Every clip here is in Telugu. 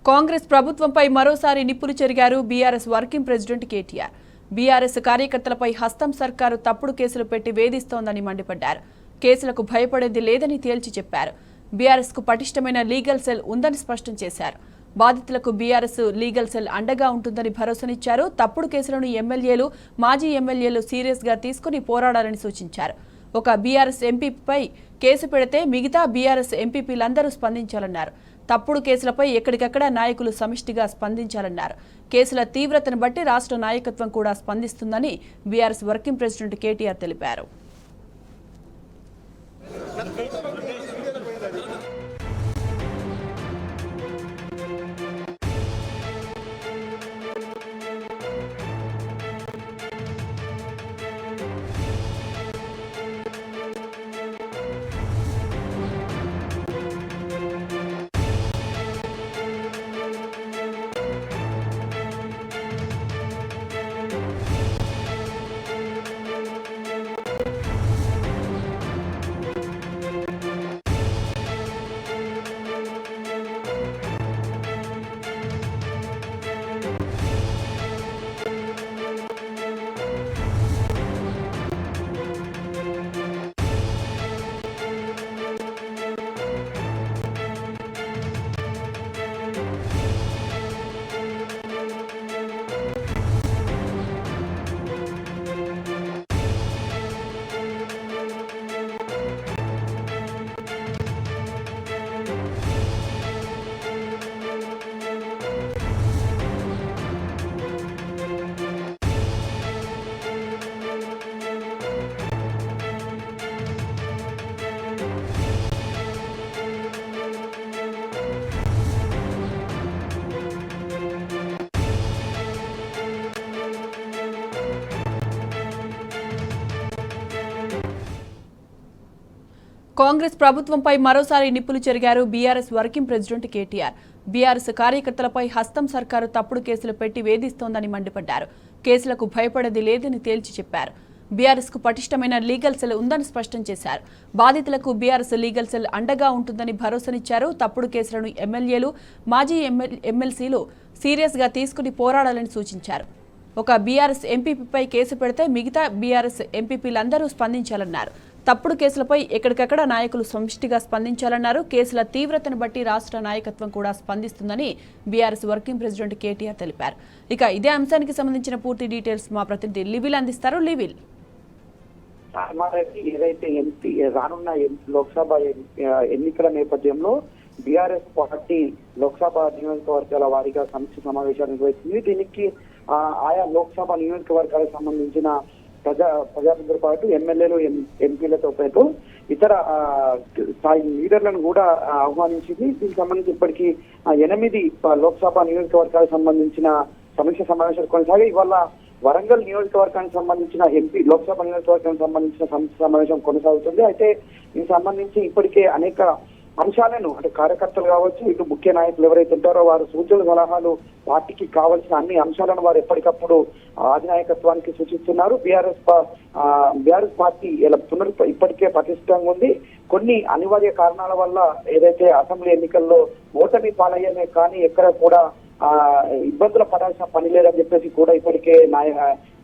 కాంగ్రెస్ ప్రభుత్వంపై మరోసారి నిప్పులు చెరిగారు BRS working president KTR. BRS కార్యకర్తలపై హస్తం సర్కారు తప్పుడు కేసులు పెట్టి వేధిస్తోందని మండిపడ్డారు. కేసులకు భయపడేది లేదని తేల్చి చెప్పారు. బీఆర్ఎస్ కు పటిష్టమైన లీగల్ సెల్ ఉందని స్పష్టం చేశారు. బాధితులకు బీఆర్ఎస్ లీగల్ సెల్ అండగా ఉంటుందని భరోసానిచ్చారు. తప్పుడు కేసులను ఎమ్మెల్యేలు, మాజీ ఎమ్మెల్యేలు సీరియస్ గా తీసుకుని పోరాడాలని సూచించారు. ఒక బీఆర్ఎస్ ఎంపీపై కేసు పెడితే మిగతా బీఆర్ఎస్ ఎంపీపీలందరూ స్పందించాలన్నారు. తప్పుడు కేసులపై ఎక్కడికక్కడ నాయకులు సమిష్టిగా స్పందించాలన్నారు. కేసుల తీవ్రతను బట్టి రాష్ట్ర నాయకత్వం కూడా స్పందిస్తుందని బీఆర్ఎస్ వర్కింగ్ ప్రెసిడెంట్ కేటీఆర్ తెలిపారు. కాంగ్రెస్ ప్రభుత్వంపై మరోసారి నిప్పులు చెరిగారు BRS working president KTR. BRS కార్యకర్తలపై హస్తం సర్కారు తప్పుడు కేసులు పెట్టి వేధిస్తోందని మండిపడ్డారు. కేసులకు భయపడేది లేదని తేల్చి చెప్పారు. బీఆర్ఎస్ కు పటిష్టమైన లీగల్ సెల్ ఉందని స్పష్టం చేశారు. బాధితులకు బీఆర్ఎస్ లీగల్ సెల్ అండగా ఉంటుందని భరోసానిచ్చారు. తప్పుడు కేసులను ఎమ్మెల్యేలు, మాజీ ఎమ్మెల్సీలు సీరియస్ గా తీసుకుని పోరాడాలని సూచించారు. ఒక బీఆర్ఎస్ ఎంపీపీపై కేసు పెడితే మిగతా బీఆర్ఎస్ ఎంపీపీలందరూ స్పందించాలన్నారు. తప్పుడు కేసులపై ఎక్కడికక్కడ నాయకులు సమిష్టిగా స్పందించాలన్నారు. కేసుల తీవ్రతను బట్టి రాష్ట్ర నాయకత్వం కూడా స్పందిస్తుందని బీఆర్ఎస్ వర్కింగ్ ప్రెసిడెంట్ కేటీఆర్ తెలిపారు. ఇక ఇదే అంశానికి సంబంధించిన పూర్తి డీటెయిల్స్ మా ప్రతినిధి లివిల్ అందిస్తారు. లివిల్, ఏదైతే రానున్న లోక్సభ ఎన్నికల నేపథ్యంలో బీఆర్ఎస్ పార్టీ లోక్సభ నియోజకవర్గాల వారీగా సమీక్ష సమావేశాలు నిర్వహిస్తుంది. దీనికి ఆయా లోక్సభ నియోజకవర్గాలకు సంబంధించిన ప్రజలతో పాటు ఎమ్మెల్యేలు, ఎంపీలతో పాటు ఇతర స్థాయి లీడర్లను కూడా ఆహ్వానించింది. దీనికి సంబంధించి ఇప్పటికీ 8 లోక్సభ నియోజకవర్గాలకు సంబంధించిన సమీక్ష సమావేశాలు కొనసాగాయి. ఇవాళ వరంగల్ నియోజకవర్గానికి సంబంధించిన లోక్సభ నియోజకవర్గానికి సంబంధించిన సమీక్ష సమావేశం కొనసాగుతుంది. అయితే దీనికి సంబంధించి ఇప్పటికే అనేక అంశాలను, అంటే కార్యకర్తలు కావచ్చు, ఇటు ముఖ్య నాయకులు ఎవరైతే ఉంటారో వారు సూచనలు, సలహాలు, పార్టీకి కావాల్సిన అన్ని అంశాలను వారు ఎప్పటికప్పుడు అధినాయకత్వానికి సూచిస్తున్నారు. బీఆర్ఎస్ పార్టీ ఇప్పటికే పటిష్టంగా ఉంది. కొన్ని అనివార్య కారణాల వల్ల ఏదైతే అసెంబ్లీ ఎన్నికల్లో ఓటమి పాలయ్యనే కానీ ఎక్కడ కూడా ఇబ్బందులు పడాల్సిన పని లేదని చెప్పేసి కూడా ఇప్పటికే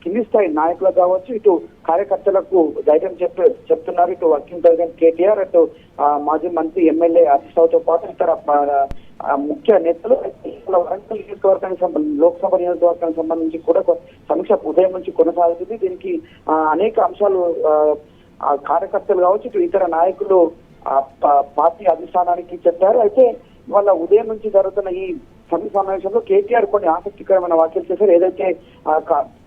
కింది స్థాయి నాయకులకు కావచ్చు, ఇటు కార్యకర్తలకు ధైర్యం చెప్తున్నారు. ఇటు వర్కింగ్ ప్రెసిడెంట్ కేటీఆర్, అటు మాజీ మంత్రి, ఎమ్మెల్యే హరీష్ రావుతో పాటు ఇతర ముఖ్య నేతలు వరంగల్ నియోజకవర్గానికి లోక్సభ నియోజకవర్గానికి సంబంధించి కూడా సమీక్ష ఉదయం నుంచి కొనసాగుతుంది. దీనికి అనేక అంశాలు కార్యకర్తలు కావచ్చు, ఇటు ఇతర నాయకులు పార్టీ అధిష్టానానికి చెప్పారు. అయితే వాళ్ళ ఉదయం నుంచి జరుగుతున్న ఈ సమీక్ష సమావేశంలో కేటీఆర్ కొన్ని ఆసక్తికరమైన వ్యాఖ్యలు చేశారు. ఏదైతే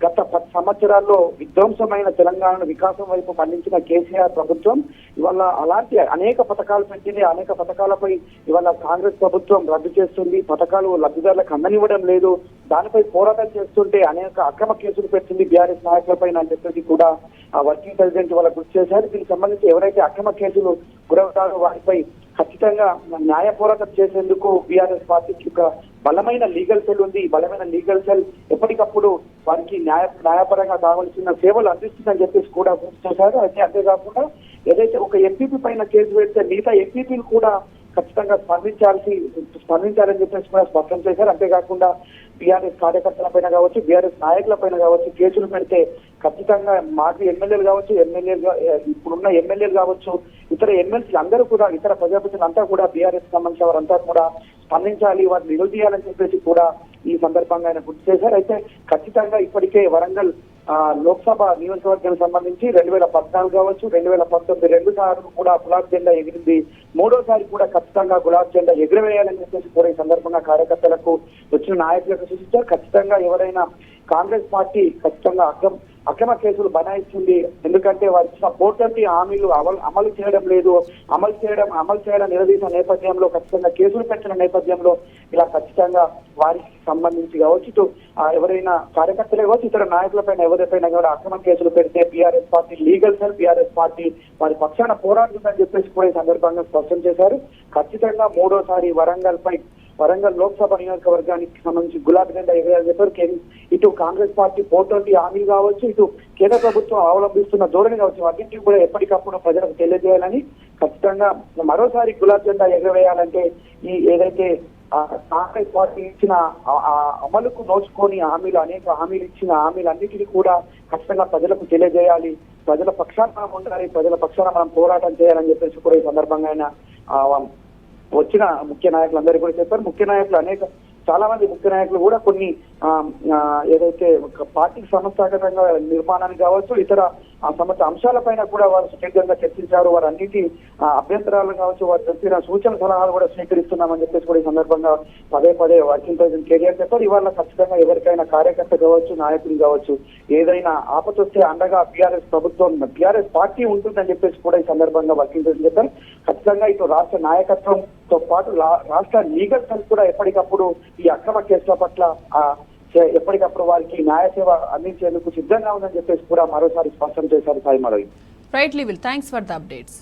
గత 10 సంవత్సరాల్లో విధ్వంసమైన తెలంగాణను వికాసం వైపు మళ్లించిన కేసీఆర్ ప్రభుత్వం ఇవాళ అలాంటి అనేక పథకాలు పెట్టింది. అనేక పథకాలపై ఇవాళ కాంగ్రెస్ ప్రభుత్వం రద్దు చేస్తుంది. పథకాలు లబ్ధిదారులకు అందనివ్వడం లేదు. దానిపై పోరాటం చేస్తుంటే అనేక అక్రమ కేసులు పెట్టింది బీఆర్ఎస్ నాయకులపై అని చెప్పేసి కూడా వర్కింగ్ ప్రెసిడెంట్ వాళ్ళ గుర్తు చేశారు. దీనికి సంబంధించి ఎవరైతే అక్రమ కేసులు గురవుతారో వారిపై ఖచ్చితంగా న్యాయ పోరాటం చేసేందుకు బీఆర్ఎస్ పార్టీకి ఒక బలమైన లీగల్ సెల్ ఉంది. బలమైన లీగల్ సెల్ ఎప్పటికప్పుడు వారికి న్యాయపరంగా కావాల్సిన సేవలు అందిస్తుందని చెప్పేసి కూడా గుర్తు చేశారు. అయితే అంతేకాకుండా ఏదైతే ఒక ఎంపీపీ పైన కేసు పెడితే మిగతా ఎంపీపీలు కూడా ఖచ్చితంగా స్పందించాలని చెప్పేసి కూడా స్పష్టం చేశారు. అంతేకాకుండా బీఆర్ఎస్ కార్యకర్తల పైన కావచ్చు, బీఆర్ఎస్ నాయకుల పైన కావచ్చు కేసులు పెడితే ఖచ్చితంగా మాజీ ఎమ్మెల్యేలు కావచ్చు, ఇప్పుడున్న ఎమ్మెల్యేలు కావచ్చు, ఇతర ఎమ్మెల్సీలు అందరూ కూడా, ఇతర ప్రజాప్రతినిధులు అంతా కూడా బీఆర్ఎస్ సంబంధించిన వారంతా కూడా స్పందించాలి, వారిని నిలదీయాలని చెప్పేసి కూడా ఈ సందర్భంగా ఆయన గుర్తు చేశారు. అయితే ఖచ్చితంగా ఇప్పటికే వరంగల్ లోక్సభ నియోజకవర్గానికి సంబంధించి 2014 కావచ్చు, 2019 రెండు సార్లు కూడా గులాబ్ జెండా ఎగిరింది. మూడోసారి కూడా ఖచ్చితంగా గులాబ్ జెండా ఎగురవేయాలని చెప్పేసి కూడా ఈ సందర్భంగా కార్యకర్తలకు వచ్చిన నాయకులకు సూచించారు. ఖచ్చితంగా ఎవరైనా కాంగ్రెస్ పార్టీ ఖచ్చితంగా అక్రమ కేసులు బనాయిస్తుంది, ఎందుకంటే వారు ఇచ్చిన పోర్టల్టీ హామీలు అమలు చేయడం లేదు, అమలు చేయడం నిలదీసిన నేపథ్యంలో ఖచ్చితంగా కేసులు పెట్టిన నేపథ్యంలో ఇలా ఖచ్చితంగా వారికి సంబంధించి కావచ్చు, ఎవరైనా కార్యకర్తలే కావచ్చు, ఇతర నాయకులపైన ఎవరిపైనా కూడా అక్రమ కేసులు పెడితే BRS party legal cell BRS party వారి పక్షాన పోరాడుతుందని చెప్పేసి కూడా ఈ సందర్భంగా స్పష్టం చేశారు. ఖచ్చితంగా మూడోసారి వరంగల్ లోక్సభ నియోజకవర్గానికి సంబంధించి గులాబీ జెండా ఎగరాలని చెప్పారు. ఇటు కాంగ్రెస్ పార్టీ పోర్టల్టీ హామీలు కావచ్చు, ఇటు కేంద్ర ప్రభుత్వం అవలంబిస్తున్న ధోరణి కావచ్చు, అన్నింటినీ కూడా ఎప్పటికప్పుడు ప్రజలకు తెలియజేయాలని, ఖచ్చితంగా మరోసారి గులాబీ జెండా ఎగరవేయాలంటే ఈ ఏదైతే కాంగ్రెస్ పార్టీ ఇచ్చిన అమలుకు నోచుకొని అనేక హామీలు ఇచ్చిన హామీలన్నింటినీ కూడా ఖచ్చితంగా ప్రజలకు తెలియజేయాలి, ప్రజల పక్షాన మనం ఉండాలి, ప్రజల పక్షాన మనం పోరాటం చేయాలని చెప్పేసి కూడా ఈ సందర్భంగా ఆయన వచ్చిన ముఖ్య నాయకులందరూ కూడా చెప్పారు. చాలా మంది ముఖ్య నాయకులు కూడా కొన్ని ఏదైతే పార్టీకి సంస్థాగతంగా నిర్మాణానికి కావచ్చు, ఇతర సంబంధిత అంశాలపైన కూడా వారు సుదీర్ఘంగా చర్చించారు. వారు అన్నిటి అభ్యంతరాలు కావచ్చు, వారు చెప్పిన సూచన సలహాలు కూడా స్వీకరిస్తున్నామని చెప్పేసి కూడా ఈ సందర్భంగా పదే వర్కింగ్ ప్రెసిడెంట్ కేటీఆర్ చెప్పారు. ఇవాళ ఖచ్చితంగా ఎవరికైనా కార్యకర్త కావచ్చు, నాయకులు కావచ్చు, ఏదైనా ఆపదొస్తే అండగా బీఆర్ఎస్ పార్టీ ఉంటుందని చెప్పేసి కూడా ఈ సందర్భంగా వర్కింగ్ ప్రెసిడెంట్ చెప్పారు. ఖచ్చితంగా ఇటు రాష్ట్ర నాయకత్వంతో పాటు రాష్ట్ర లీగల్ సెల్ కూడా ఎప్పటికప్పుడు ఈ అక్రమ కేసుల పట్ల ఎప్పటికప్పుడు వారికి న్యాయ సేవ అందించేందుకు సిద్ధంగా ఉందని చెప్పేసి కూడా మరోసారి స్పష్టం చేశారు. సాయి మాధవి. రైట్ లీవిల్, థ్యాంక్స్ ఫర్ ద అప్డేట్స్.